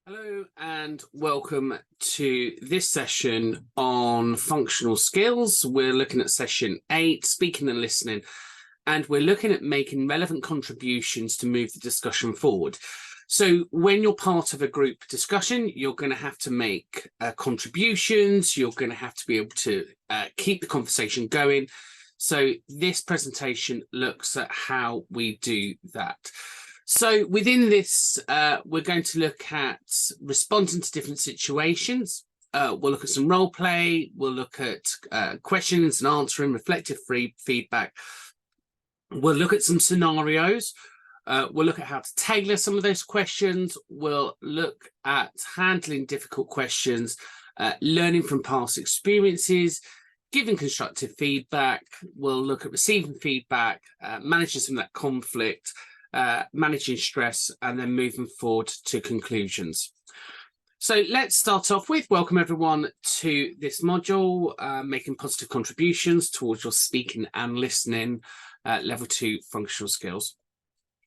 Hello and welcome to this session on functional skills. We're looking at session 8, speaking and listening, and we're looking at making relevant contributions to move the discussion forward. So when you're part of a group discussion, you're going to have to make contributions. You're going to have to be able to keep the conversation going. So this presentation looks at how we do that. So within this, we're going to look at responding to different situations. We'll look at some role play. We'll look at questions and answering, reflective feedback. We'll look at some scenarios. We'll look at how to tailor some of those questions. We'll look at handling difficult questions, learning from past experiences, giving constructive feedback. We'll look at receiving feedback, managing some of that conflict, managing stress, and then moving forward to conclusions. So let's start off with welcome everyone to this module, making positive contributions towards your speaking and listening level 2 functional skills.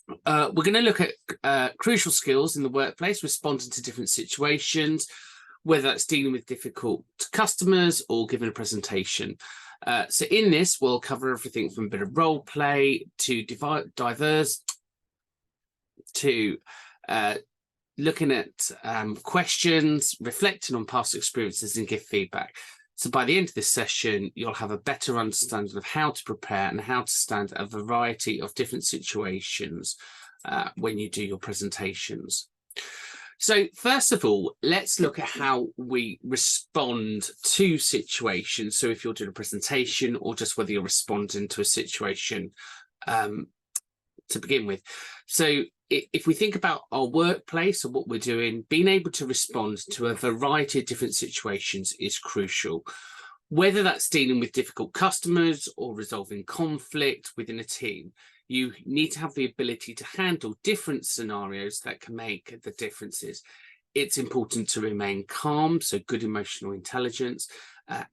We're going to look at crucial skills in the workplace, responding to different situations, whether that's dealing with difficult customers or giving a presentation. So in this, we'll cover everything from a bit of role play to diverse to looking at questions, reflecting on past experiences and give feedback. So by the end of this session, you'll have a better understanding of how to prepare and how to stand a variety of different situations when you do your presentations. So first of all, let's look at how we respond to situations. So if you're doing a presentation or just whether you're responding to a situation to begin with. So if we think about our workplace or what we're doing, being able to respond to a variety of different situations is crucial. Whether that's dealing with difficult customers or resolving conflict within a team, you need to have the ability to handle different scenarios that can make the differences. It's important to remain calm, so good emotional intelligence,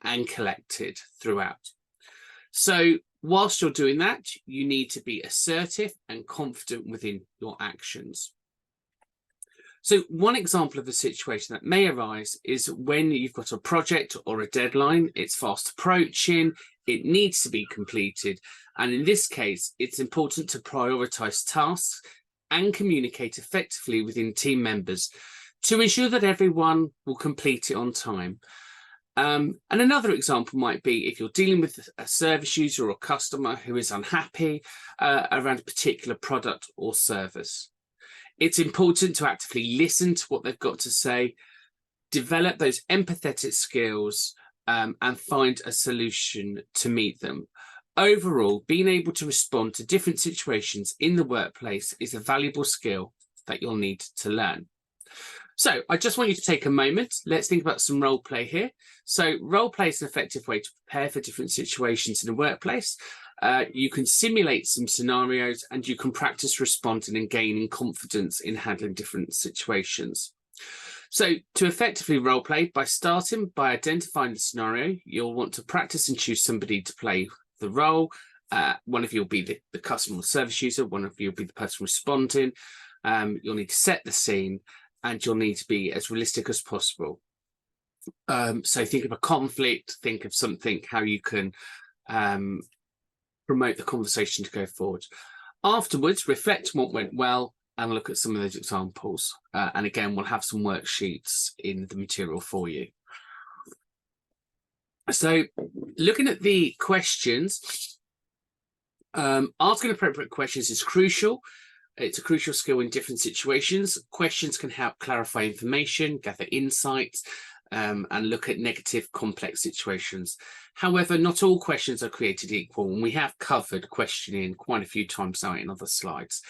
and collected throughout. So whilst you're doing that, you need to be assertive and confident within your actions. So one example of a situation that may arise is when you've got a project or a deadline, it's fast approaching, it needs to be completed. And in this case, it's important to prioritize tasks and communicate effectively within team members to ensure that everyone will complete it on time. And another example might be if you're dealing with a service user or a customer who is unhappy around a particular product or service. It's important to actively listen to what they've got to say, develop those empathetic skills, and find a solution to meet them. Overall, being able to respond to different situations in the workplace is a valuable skill that you'll need to learn. So I just want you to take a moment. Let's think about some role play here. So role play is an effective way to prepare for different situations in the workplace. You can simulate some scenarios and you can practice responding and gaining confidence in handling different situations. So to effectively role play, by starting by identifying the scenario, you'll want to practice and choose somebody to play the role. One of you will be the customer or service user. One of you will be the person responding. You'll need to set the scene, and you'll need to be as realistic as possible. So think of a conflict, think of something, how you can promote the conversation to go forward. Afterwards, reflect on what went well and look at some of those examples. And again, we'll have some worksheets in the material for you. So looking at the questions, asking appropriate questions is crucial. It's a crucial skill in different situations. Questions can help clarify information, gather insights, and look at negative, complex situations. However, not all questions are created equal, and we have covered questioning quite a few times now in other slides.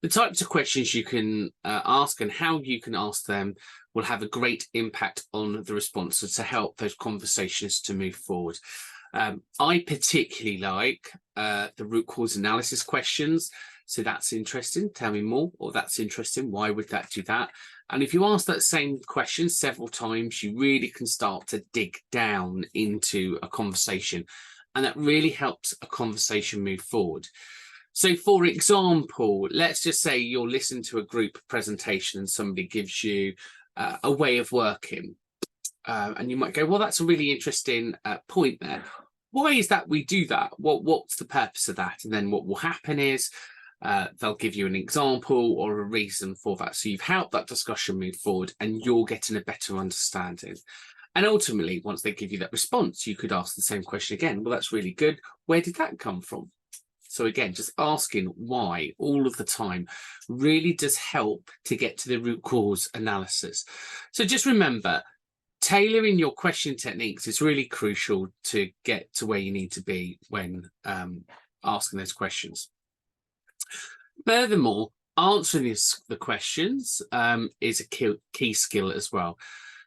The types of questions you can ask and how you can ask them will have a great impact on the responses to help those conversations to move forward. I particularly like the root cause analysis questions. So that's interesting, tell me more, or that's interesting, why would that do that? And if you ask that same question several times, you really can start to dig down into a conversation, and that really helps a conversation move forward. So for example, let's just say you're listening to a group presentation and somebody gives you a way of working. And you might go, well, that's a really interesting point there. Why is that we do that? What's the purpose of that? And then what will happen is they'll give you an example or a reason for that. So you've helped that discussion move forward and you're getting a better understanding. And ultimately, once they give you that response, you could ask the same question again. Well, that's really good. Where did that come from? So again, just asking why all of the time really does help to get to the root cause analysis. So just remember, tailoring your question techniques is really crucial to get to where you need to be when asking those questions. Furthermore, answering the questions is a key skill as well.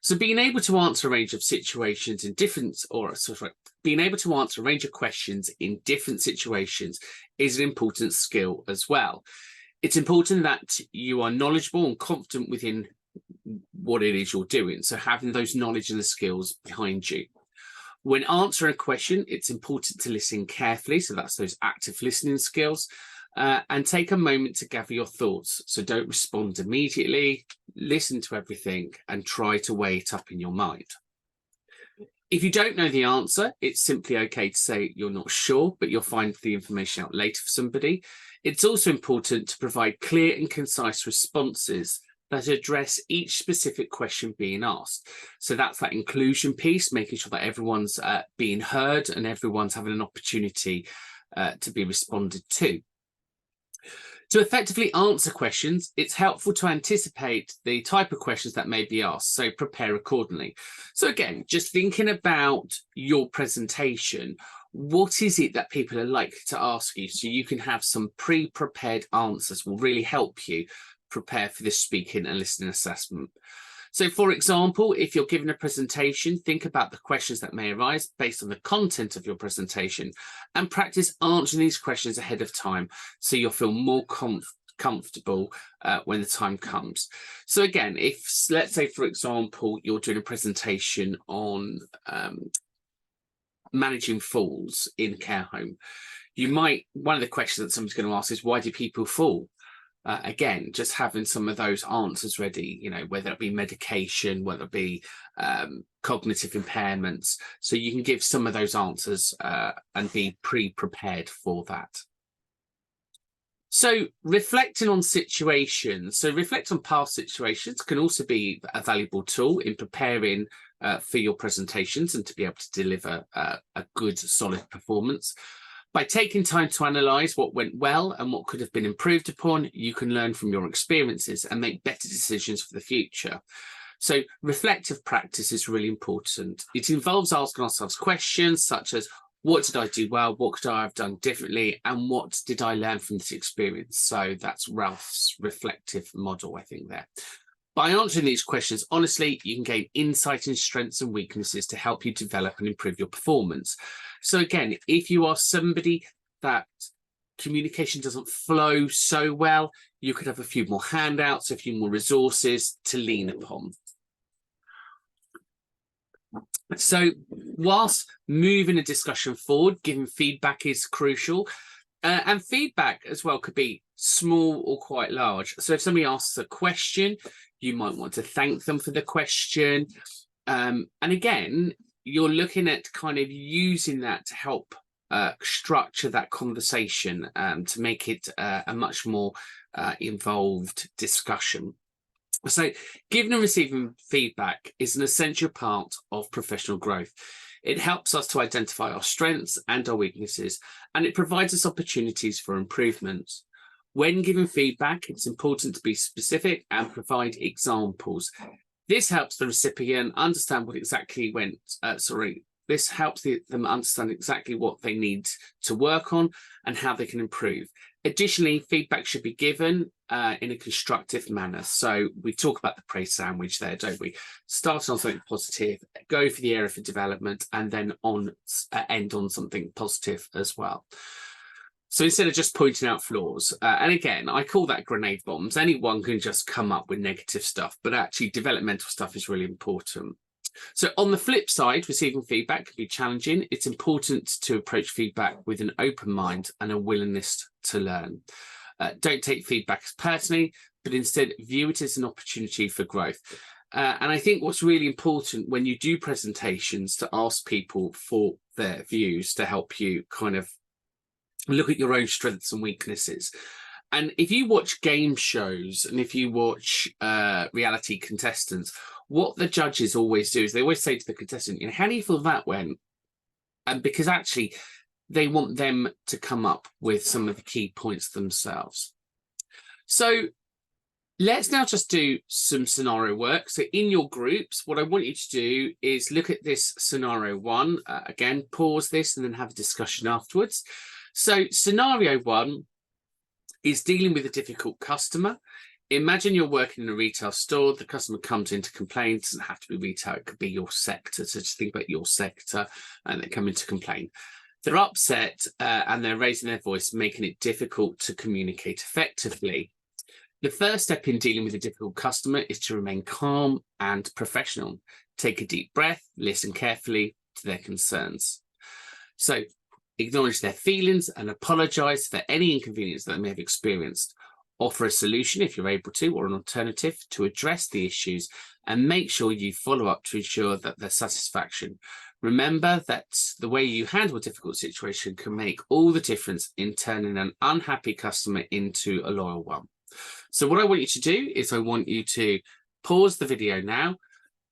So being able to answer a range of situations in being able to answer a range of questions in different situations is an important skill as well. It's important that you are knowledgeable and confident within what it is you're doing. So having those knowledge and the skills behind you. When answering a question, it's important to listen carefully. So that's those active listening skills. And take a moment to gather your thoughts. So don't respond immediately, listen to everything and try to weigh it up in your mind. If you don't know the answer, it's simply okay to say you're not sure, but you'll find the information out later for somebody. It's also important to provide clear and concise responses that address each specific question being asked. So that's that inclusion piece, making sure that everyone's being heard and everyone's having an opportunity to be responded to. To effectively answer questions, it's helpful to anticipate the type of questions that may be asked, so prepare accordingly. So again, just thinking about your presentation, what is it that people are likely to ask you so you can have some pre-prepared answers will really help you prepare for this speaking and listening assessment. So for example, if you're given a presentation, think about the questions that may arise based on the content of your presentation and practice answering these questions ahead of time so you'll feel more comfortable when the time comes. So again, if let's say, for example, you're doing a presentation on managing falls in care home, one of the questions that somebody's going to ask is, why do people fall? Again, just having some of those answers ready, whether it be medication, whether it be cognitive impairments, so you can give some of those answers and be pre-prepared for that. So reflecting on situations, so reflect on past situations can also be a valuable tool in preparing for your presentations and to be able to deliver a good, solid performance. By taking time to analyse what went well and what could have been improved upon, you can learn from your experiences and make better decisions for the future. So reflective practice is really important. It involves asking ourselves questions such as, what did I do well? What could I have done differently? And what did I learn from this experience? So that's Ralph's reflective model, I think, there. By answering these questions honestly, you can gain insight into strengths and weaknesses to help you develop and improve your performance. So again, if you are somebody that communication doesn't flow so well, you could have a few more handouts, a few more resources to lean upon. So whilst moving a discussion forward, giving feedback is crucial. And feedback as well could be small or quite large. So if somebody asks a question, you might want to thank them for the question. And again, you're looking at kind of using that to help structure that conversation to make it a much more involved discussion. So giving and receiving feedback is an essential part of professional growth. It helps us to identify our strengths and our weaknesses, and it provides us opportunities for improvement. When giving feedback, it's important to be specific and provide examples. This helps the recipient understand what exactly went, this helps them understand exactly what they need to work on and how they can improve. Additionally, feedback should be given in a constructive manner. So we talk about the praise sandwich there, don't we? Start on something positive, go for the area for development, and then end on something positive as well. So instead of just pointing out flaws, and again, I call that grenade bombs. Anyone can just come up with negative stuff, but actually developmental stuff is really important. So on the flip side, receiving feedback can be challenging. It's important to approach feedback with an open mind and a willingness to learn. Don't take feedback as personally, but instead view it as an opportunity for growth. And I think what's really important when you do presentations to ask people for their views to help you kind of look at your own strengths and weaknesses. And if you watch game shows and if you watch reality contestants, what the judges always do is they always say to the contestant, you know, how do you feel that went? And because actually they want them to come up with some of the key points themselves. So let's now just do some scenario work. So in your groups, what I want you to do is look at this scenario one. Again, pause this and then have a discussion afterwards. So scenario one is dealing with a difficult customer. Imagine you're working in a retail store. The customer comes in to complain. It doesn't have to be retail. It could be your sector. So just think about your sector and they come in to complain. They're upset and they're raising their voice, making it difficult to communicate effectively. The first step in dealing with a difficult customer is to remain calm and professional. Take a deep breath, listen carefully to their concerns. So acknowledge their feelings and apologize for any inconvenience that they may have experienced. Offer a solution if you're able to, or an alternative to address the issues, and make sure you follow up to ensure that their satisfaction. Remember that the way you handle a difficult situation can make all the difference in turning an unhappy customer into a loyal one. So what I want you to do is I want you to pause the video now,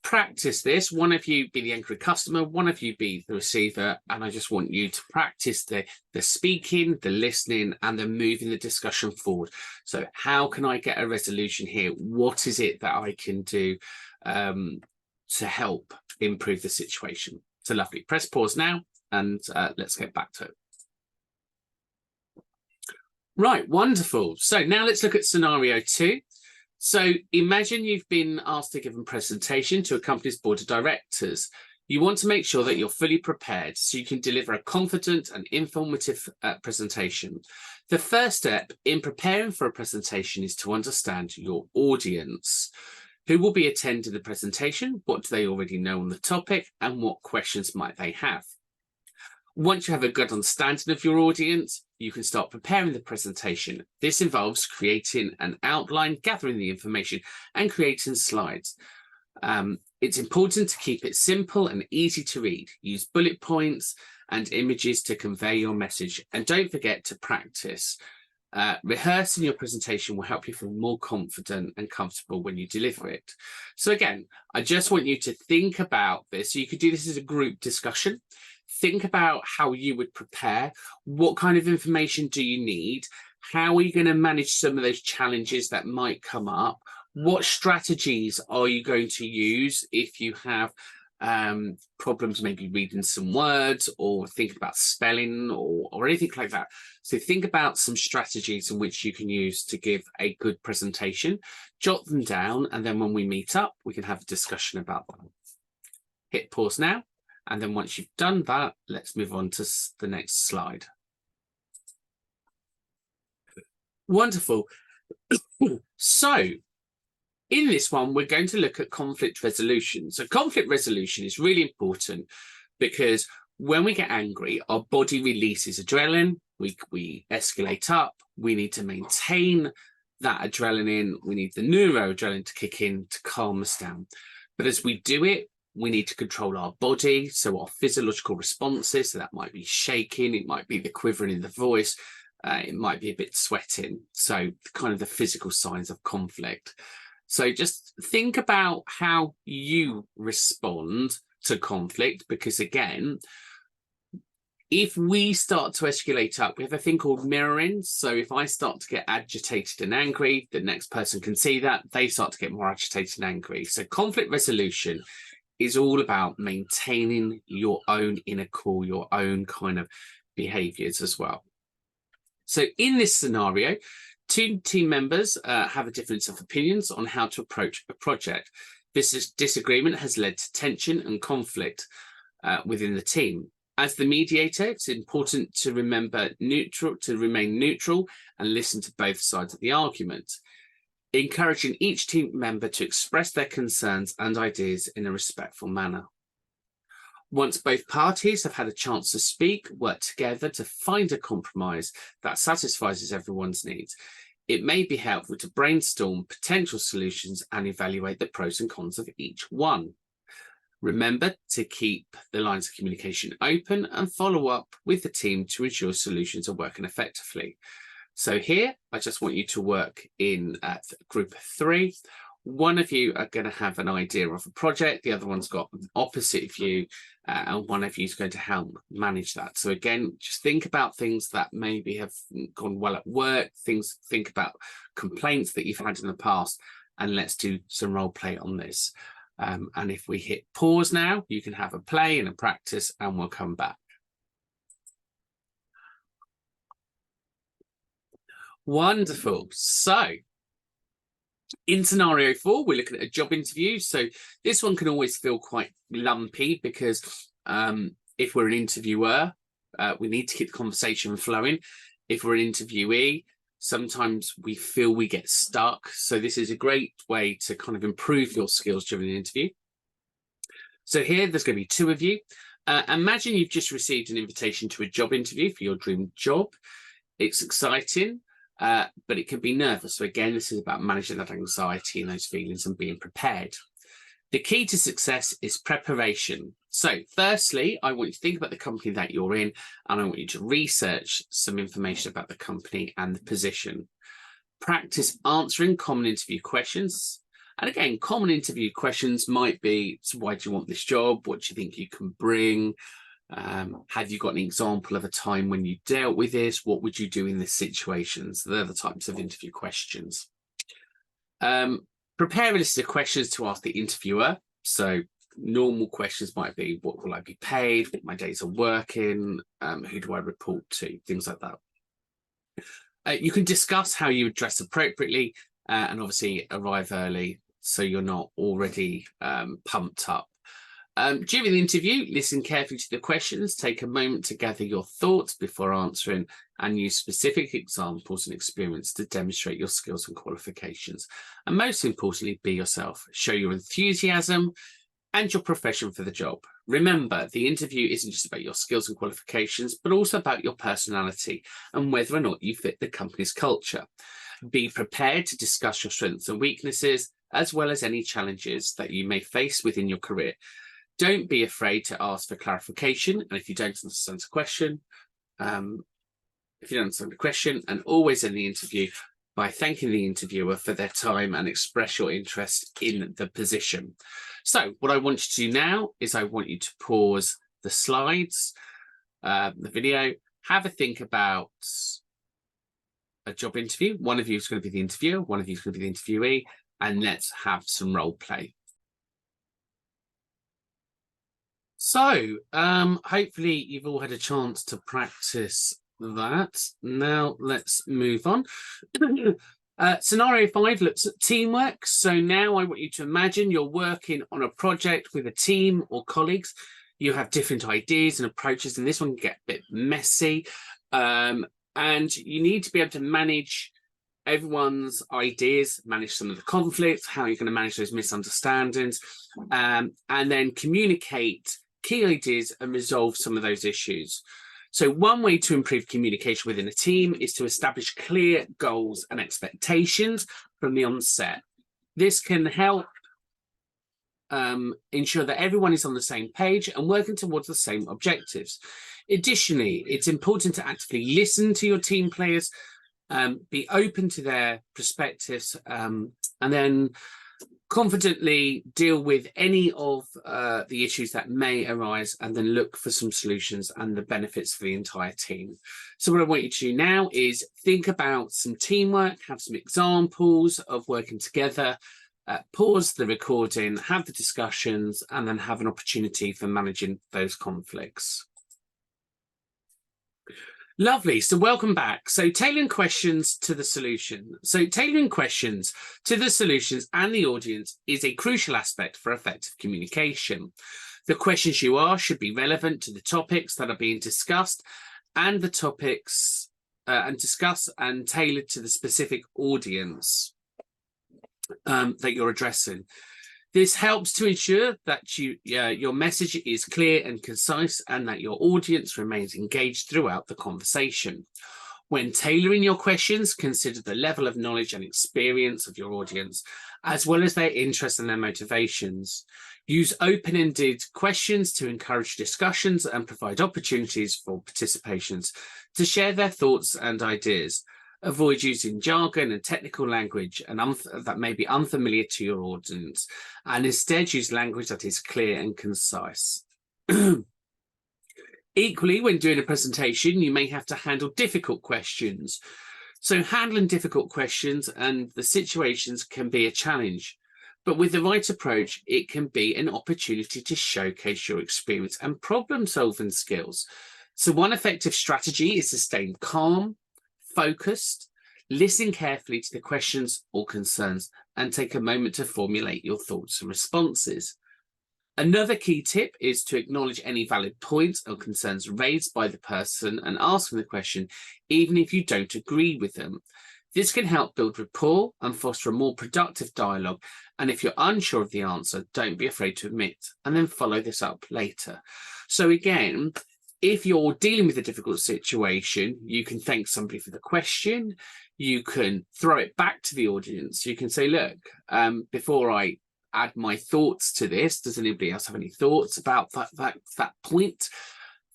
practice this. One of you be the angry customer, one of you be the receiver, and I just want you to practice the speaking, the listening, and the moving the discussion forward. So how can I get a resolution here? What is it that I can do to help improve the situation? So lovely. Press pause now, and let's get back to it. Right, wonderful. So now let's look at scenario two. So imagine you've been asked to give a presentation to a company's board of directors. You want to make sure that you're fully prepared so you can deliver a confident and informative presentation. The first step in preparing for a presentation is to understand your audience. Who will be attending the presentation? What do they already know on the topic? And what questions might they have? Once you have a good understanding of your audience, you can start preparing the presentation. This involves creating an outline, gathering the information, and creating slides. It's important to keep it simple and easy to read. Use bullet points and images to convey your message. And don't forget to practice. Rehearsing your presentation will help you feel more confident and comfortable when you deliver it. So again, I just want you to think about this. So you could do this as a group discussion. Think about how you would prepare. What kind of information do you need? How are you going to manage some of those challenges that might come up? What strategies are you going to use if you have problems maybe reading some words or thinking about spelling or anything like that? So think about some strategies in which you can use to give a good presentation. Jot them down, and then when we meet up, we can have a discussion about them. Hit pause now. And then once you've done that, let's move on to the next slide. Wonderful. So in this one, we're going to look at conflict resolution. So conflict resolution is really important because when we get angry, our body releases adrenaline, we escalate up, we need to maintain that adrenaline, we need the neuroadrenaline to kick in to calm us down. But as we do it, we need to control our body, so our physiological responses. So that might be shaking, it might be the quivering in the voice, it might be a bit sweating. So kind of the physical signs of conflict. So just think about how you respond to conflict, because again, if we start to escalate up, we have a thing called mirroring. So if I start to get agitated and angry, the next person can see that, they start to get more agitated and angry. So conflict resolution is all about maintaining your own inner core, your own kind of behaviors as well. So in this scenario, two team members have a difference of opinions on how to approach a project. This disagreement has led to tension and conflict within the team. As the mediator, it's important to remain neutral and listen to both sides of the argument, encouraging each team member to express their concerns and ideas in a respectful manner. Once both parties have had a chance to speak, work together to find a compromise that satisfies everyone's needs. It may be helpful to brainstorm potential solutions and evaluate the pros and cons of each one. Remember to keep the lines of communication open and follow up with the team to ensure solutions are working effectively. So here, I just want you to work in a group of 3. One of you are going to have an idea of a project, the other one's got an opposite view, and one of you is going to help manage that. So again, just think about things that maybe have gone well at work, think about complaints that you've had in the past, and let's do some role play on this. And if we hit pause now, you can have a play and a practice, and we'll come back. Wonderful. So in scenario 4, we're looking at a job interview. So this one can always feel quite lumpy because if we're an interviewer, we need to keep the conversation flowing. If we're an interviewee, sometimes we feel we get stuck. So this is a great way to kind of improve your skills during an interview. So here, there's going to be 2 of you. Imagine you've just received an invitation to a job interview for your dream job. It's exciting, but it can be nervous. So again, this is about managing that anxiety and those feelings and being prepared. The key to success is preparation. So firstly, I want you to think about the company that you're in, and I want you to research some information about the company and the position. Practice answering common interview questions. And again, common interview questions might be, so why do you want this job? What do you think you can bring? Have you got an example of a time when you dealt with this? What would you do in this situation? So they're the types of interview questions. Prepare a list of questions to ask the interviewer. So normal questions might be, what will I be paid? What my days are working? Who do I report to? Things like that. You can discuss how you dress appropriately and obviously arrive early so you're not already pumped up. During the interview, listen carefully to the questions, take a moment to gather your thoughts before answering, and use specific examples and experience to demonstrate your skills and qualifications. And most importantly, be yourself. Show your enthusiasm and your profession for the job. Remember, the interview isn't just about your skills and qualifications, but also about your personality and whether or not you fit the company's culture. Be prepared to discuss your strengths and weaknesses, as well as any challenges that you may face within your career. Don't be afraid to ask for clarification, and if you don't understand the question, and always end the interview by thanking the interviewer for their time and express your interest in the position. So what I want you to do now is I want you to pause the slides, the video, have a think about a job interview. One of you is going to be the interviewer, one of you is going to be the interviewee, and let's have some role play. So hopefully you've all had a chance to practice that. Now let's move on. Scenario 5 looks at teamwork. So now I want you to imagine you're working on a project with a team or colleagues. You have different ideas and approaches, and this one can get a bit messy. And you need to be able to manage everyone's ideas, manage some of the conflicts, how you're going to manage those misunderstandings, and then communicate key ideas and resolve some of those issues. So one way to improve communication within a team is to establish clear goals and expectations from the onset. This can help ensure that everyone is on the same page and working towards the same objectives. Additionally, it's important to actively listen to your team players, be open to their perspectives, and then confidently deal with any of the issues that may arise, and then look for some solutions and the benefits for the entire team. So what I want you to do now is think about some teamwork, have some examples of working together, pause the recording, have the discussions, and then have an opportunity for managing those conflicts. Lovely. So welcome back. So tailoring questions to the solution. So tailoring questions to the solutions and the audience is a crucial aspect for effective communication. The questions you ask should be relevant to the topics that are being discussed, and the topics and tailored to the specific audience that you're addressing. This helps to ensure that your message is clear and concise, and that your audience remains engaged throughout the conversation. When tailoring your questions, consider the level of knowledge and experience of your audience, as well as their interests and their motivations. Use open-ended questions to encourage discussions and provide opportunities for participants to share their thoughts and ideas. Avoid using jargon and technical language that may be unfamiliar to your audience, and instead use language that is clear and concise. Equally, when doing a presentation, you may have to handle difficult questions. So handling difficult questions and the situations can be a challenge, but with the right approach, it can be an opportunity to showcase your experience and problem-solving skills. So one effective strategy is to stay calm, focused, listen carefully to the questions or concerns, and take a moment to formulate your thoughts and responses. Another key tip is to acknowledge any valid points or concerns raised by the person and asking the question, even if you don't agree with them. This can help build rapport and foster a more productive dialogue. And if you're unsure of the answer, don't be afraid to admit and then follow this up later. So again, if you're dealing with a difficult situation, you can thank somebody for the question. You can throw it back to the audience. You can say, look, before I add my thoughts to this, does anybody else have any thoughts about that point?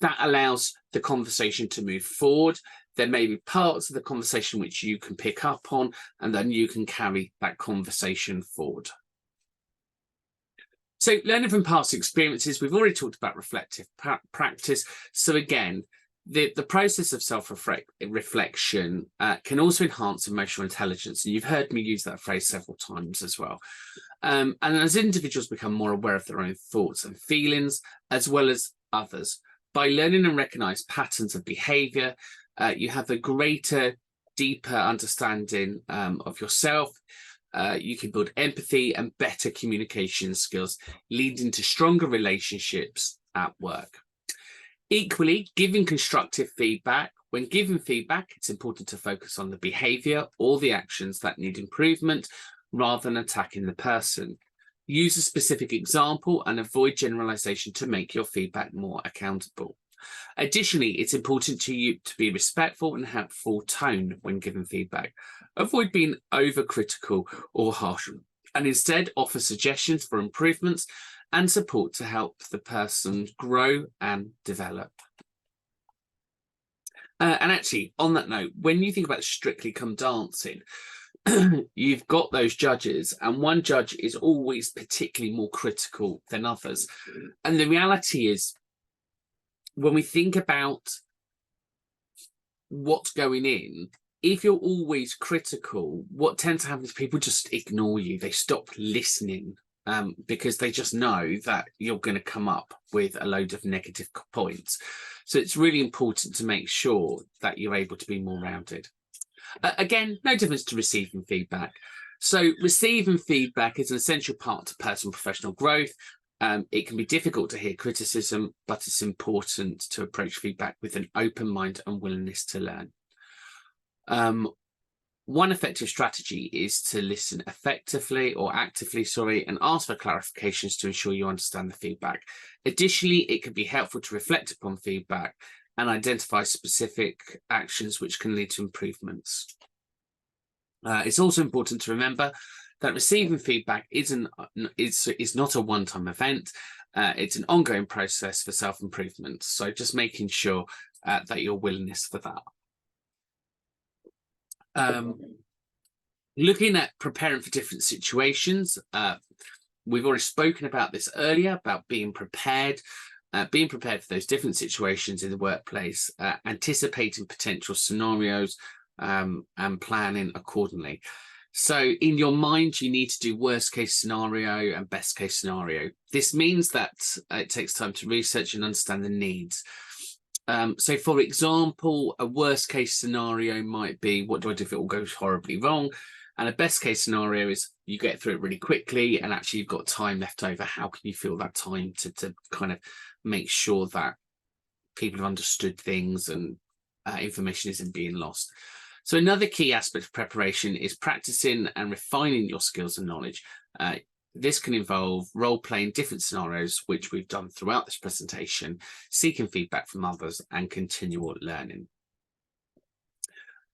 That allows the conversation to move forward. There may be parts of the conversation which you can pick up on, and then you can carry that conversation forward. So learning from past experiences, we've already talked about reflective practice. So again, the process of self-reflection can also enhance emotional intelligence. And you've heard me use that phrase several times as well. And as individuals become more aware of their own thoughts and feelings, as well as others, by learning and recognize patterns of behavior, you have a greater, deeper understanding of yourself. You can build empathy and better communication skills, leading to stronger relationships at work. Equally, giving constructive feedback. When giving feedback, it's important to focus on the behavior or the actions that need improvement rather than attacking the person. Use a specific example and avoid generalization to make your feedback more accountable. Additionally, it's important to you to be respectful and helpful tone when giving feedback. Avoid being overcritical or harsh, and instead offer suggestions for improvements and support to help the person grow and develop. And actually, on that note, when you think about Strictly Come Dancing, you've got those judges, and one judge is always particularly more critical than others. And the reality is, when we think about what's going in, if you're always critical, what tends to happen is people just ignore you. They stop listening because they just know that you're going to come up with a load of negative points. So it's really important to make sure that you're able to be more rounded. Again, no difference to receiving feedback. So receiving feedback is an essential part to personal and professional growth. It can be difficult to hear criticism, but it's important to approach feedback with an open mind and willingness to learn. One effective strategy is to listen effectively or actively, and ask for clarifications to ensure you understand the feedback. Additionally, it can be helpful to reflect upon feedback and identify specific actions which can lead to improvements. It's also important to remember that receiving feedback is not a one-time event. It's an ongoing process for self-improvement. So just making sure that your willingness for that. Looking at preparing for different situations, we've already spoken about this earlier, about being prepared for those different situations in the workplace, anticipating potential scenarios and planning accordingly. So in your mind, you need to do worst case scenario and best case scenario. This means that it takes time to research and understand the needs. So for example, a worst case scenario might be, what do I do if it all goes horribly wrong? And a best case scenario is you get through it really quickly and actually you've got time left over. How can you fill that time to kind of make sure that people have understood things and information isn't being lost? So another key aspect of preparation is practicing and refining your skills and knowledge. This can involve role-playing different scenarios, which we've done throughout this presentation, seeking feedback from others, and continual learning.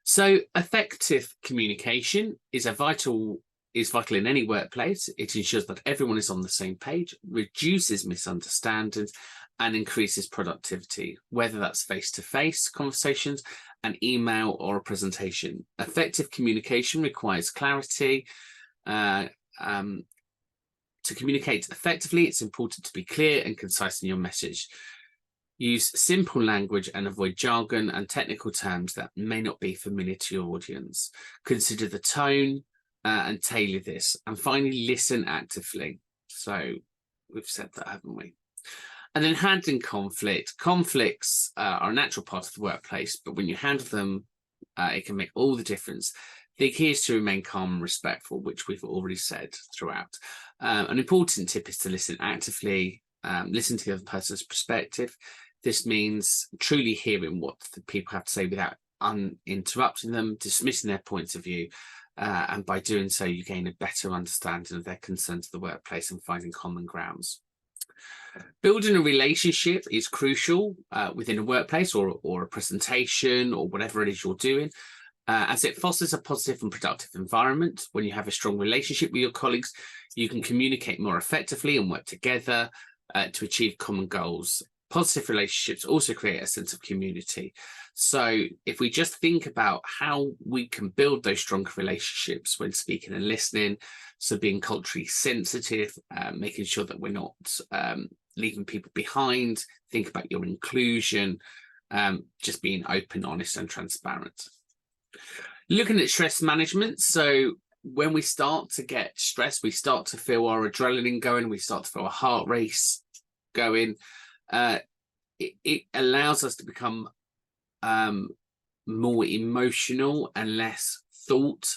So effective communication is vital in any workplace. It ensures that everyone is on the same page, reduces misunderstandings, and increases productivity, whether that's face-to-face conversations, an email, or a presentation. Effective communication requires clarity. To communicate effectively, it's important to be clear and concise in your message. Use simple language and avoid jargon and technical terms that may not be familiar to your audience. Consider the tone and tailor this. And finally, listen actively. So we've said that, haven't we? And then handling conflict. Conflicts are a natural part of the workplace, but when you handle them, it can make all the difference. The key is to remain calm and respectful, which we've already said throughout. An important tip is to listen actively, listen to the other person's perspective. This means truly hearing what the people have to say without uninterrupting them, dismissing their points of view, and by doing so, you gain a better understanding of their concerns of the workplace and finding common grounds. Building a relationship is crucial within a workplace or a presentation or whatever it is you're doing, as it fosters a positive and productive environment. When you have a strong relationship with your colleagues, you can communicate more effectively and work together to achieve common goals. Positive relationships also create a sense of community. So if we just think about how we can build those stronger relationships when speaking and listening, so being culturally sensitive, making sure that we're not leaving people behind, think about your inclusion, just being open, honest, and transparent. Looking at stress management. So when we start to get stressed, we start to feel our adrenaline going, we start to feel our heart race going. It allows us to become more emotional and less thought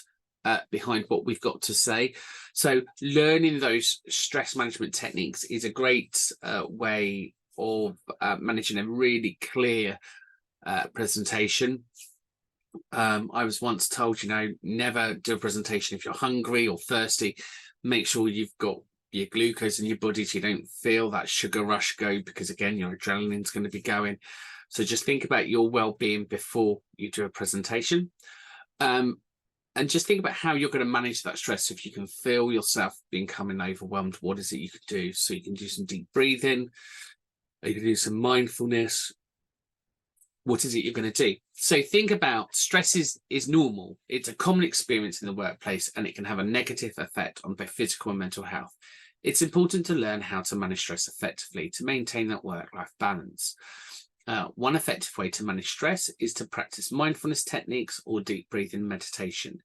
behind what we've got to say. So learning those stress management techniques is a great way of managing a really clear presentation. I was once told, never do a presentation if you're hungry or thirsty. Make sure you've got your glucose in your body so you don't feel that sugar rush go, because again, your adrenaline's going to be going. So just think about your well-being before you do a presentation. And just think about how you're going to manage that stress. If you can feel yourself becoming overwhelmed, what is it you could do? So you can do some deep breathing, you can do some mindfulness. What is it you're going to do? So think about stress is normal. It's a common experience in the workplace, and it can have a negative effect on both physical and mental health. It's important to learn how to manage stress effectively to maintain that work-life balance. One effective way to manage stress is to practice mindfulness techniques or deep breathing meditation.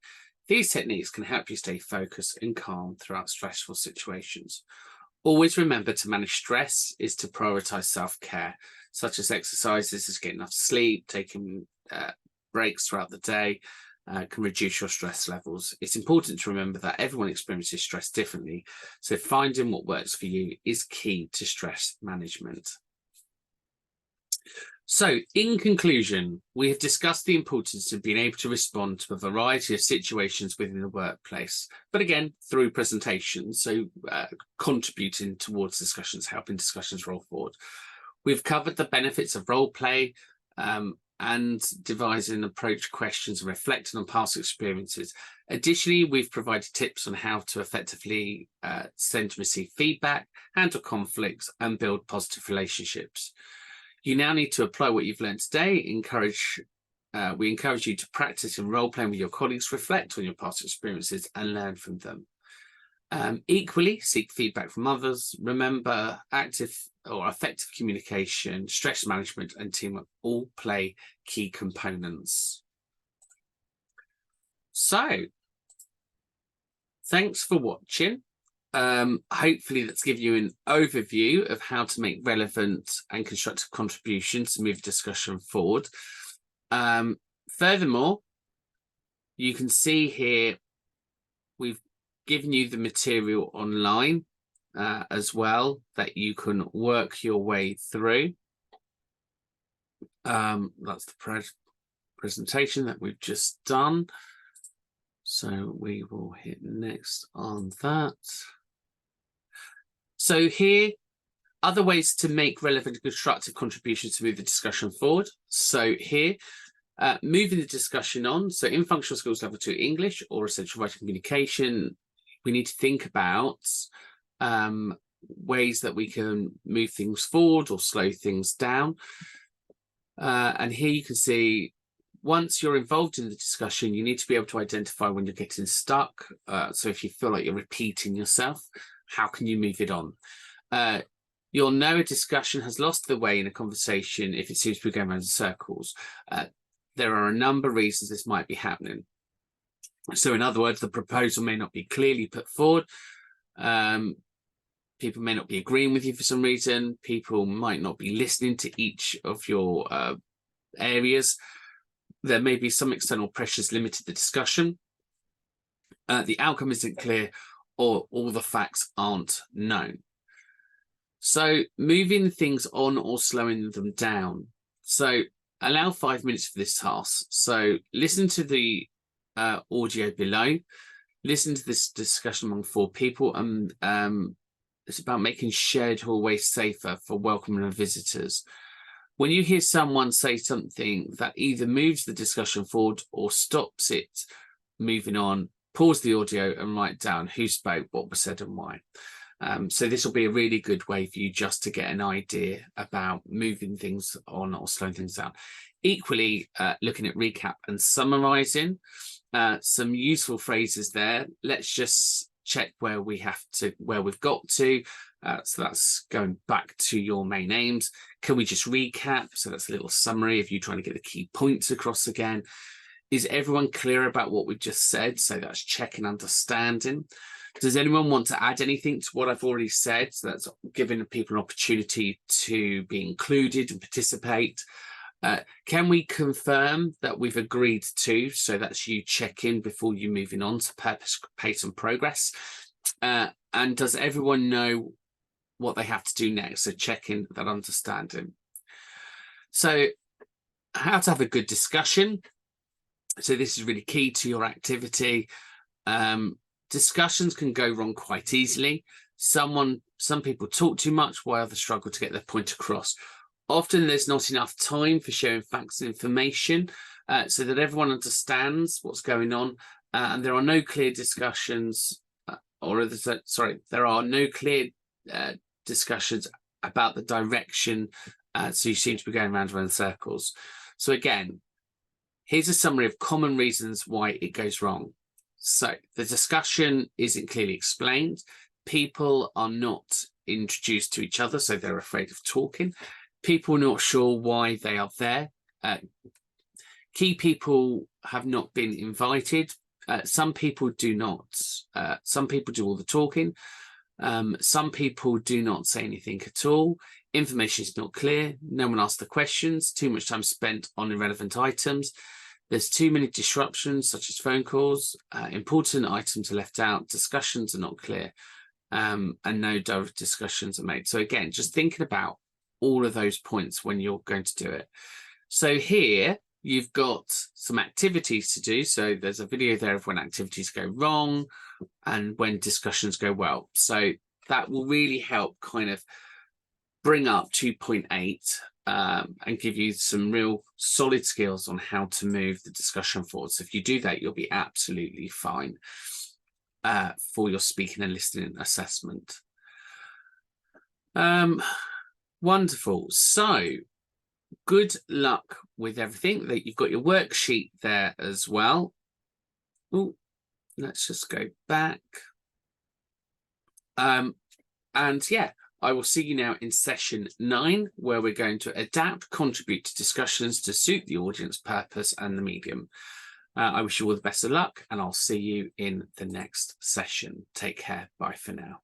These techniques can help you stay focused and calm throughout stressful situations. Always remember to manage stress is to prioritize self-care, such as exercises, as getting enough sleep, taking breaks throughout the day, can reduce your stress levels. It's important to remember that everyone experiences stress differently, so finding what works for you is key to stress management. So, in conclusion, we have discussed the importance of being able to respond to a variety of situations within the workplace, but again, through presentations, so contributing towards discussions, helping discussions roll forward. We've covered the benefits of role play and devising approach questions and reflecting on past experiences. Additionally, we've provided tips on how to effectively send and receive feedback, handle conflicts, and build positive relationships. You now need to apply what you've learned today. We encourage you to practice in role playing with your colleagues, reflect on your past experiences, and learn from them. Equally, seek feedback from others. Remember, active or effective communication, stress management, and teamwork all play key components. So, thanks for watching. Hopefully that's given you an overview of how to make relevant and constructive contributions to move discussion forward. Furthermore, you can see here we've given you the material online as well that you can work your way through. That's the presentation that we've just done. So we will hit next on that. So here, other ways to make relevant and constructive contributions to move the discussion forward. So here, Moving the discussion on. So in Functional Skills Level 2 English or Essential Writing Communication, we need to think about ways that we can move things forward or slow things down. And here you can see, once you're involved in the discussion, you need to be able to identify when you're getting stuck. So if you feel like you're repeating yourself, how can you move it on? You'll know a discussion has lost the way in a conversation if it seems to be going around in circles. There are a number of reasons this might be happening. So in other words, the proposal may not be clearly put forward. People may not be agreeing with you for some reason. People might not be listening to each of your areas. There may be some external pressures limited the discussion. The outcome isn't clear, or all the facts aren't known. So moving things on or slowing them down. So allow 5 minutes for this task. So listen to the audio below. Listen to this discussion among 4 people, and it's about making shared hallways safer for welcoming visitors. When you hear someone say something that either moves the discussion forward or stops it moving on, pause the audio and write down who spoke, what was said and why. So this will be a really good way for you just to get an idea about moving things on or slowing things down. Equally, looking at recap and summarizing, some useful phrases there. Let's just check where we've got to. So that's going back to your main aims. Can we just recap? So that's a little summary of you trying to get the key points across again. Is everyone clear about what we've just said? So that's checking understanding. Does anyone want to add anything to what I've already said? So that's giving people an opportunity to be included and participate. Can we confirm that we've agreed to? So that's you check in before you moving on to purpose, pace and progress. And does everyone know what they have to do next? So checking that understanding. So how to have a good discussion. So this is really key to your activity. Discussions can go wrong quite easily. Some people talk too much while others struggle to get their point across. Often there's not enough time for sharing facts and information so that everyone understands what's going on, and there are no clear discussions, there are no clear discussions about the direction, so you seem to be going around in circles. So again, here's a summary of common reasons why it goes wrong. So the discussion isn't clearly explained. People are not introduced to each other, so they're afraid of talking. People are not sure why they are there. Key people have not been invited. Some people do not. Some people do all the talking. Some people do not say anything at all. Information is not clear. No one asks the questions. Too much time spent on irrelevant items. There's too many disruptions, such as phone calls. Important items are left out. Discussions are not clear. And no direct discussions are made. So again, just thinking about all of those points when you're going to do it. So here you've got some activities to do. So there's a video there of when activities go wrong and when discussions go well. So that will really help kind of bring up 2.8 and give you some real solid skills on how to move the discussion forward. So if you do that, you'll be absolutely fine for your speaking and listening assessment. Wonderful. So good luck with everything. That you've got your worksheet there as well. Oh, let's just go back. And yeah, I will see you now in session 9, where we're going to adapt, contribute to discussions to suit the audience purpose and the medium. I wish you all the best of luck, and I'll see you in the next session. Take care. Bye for now.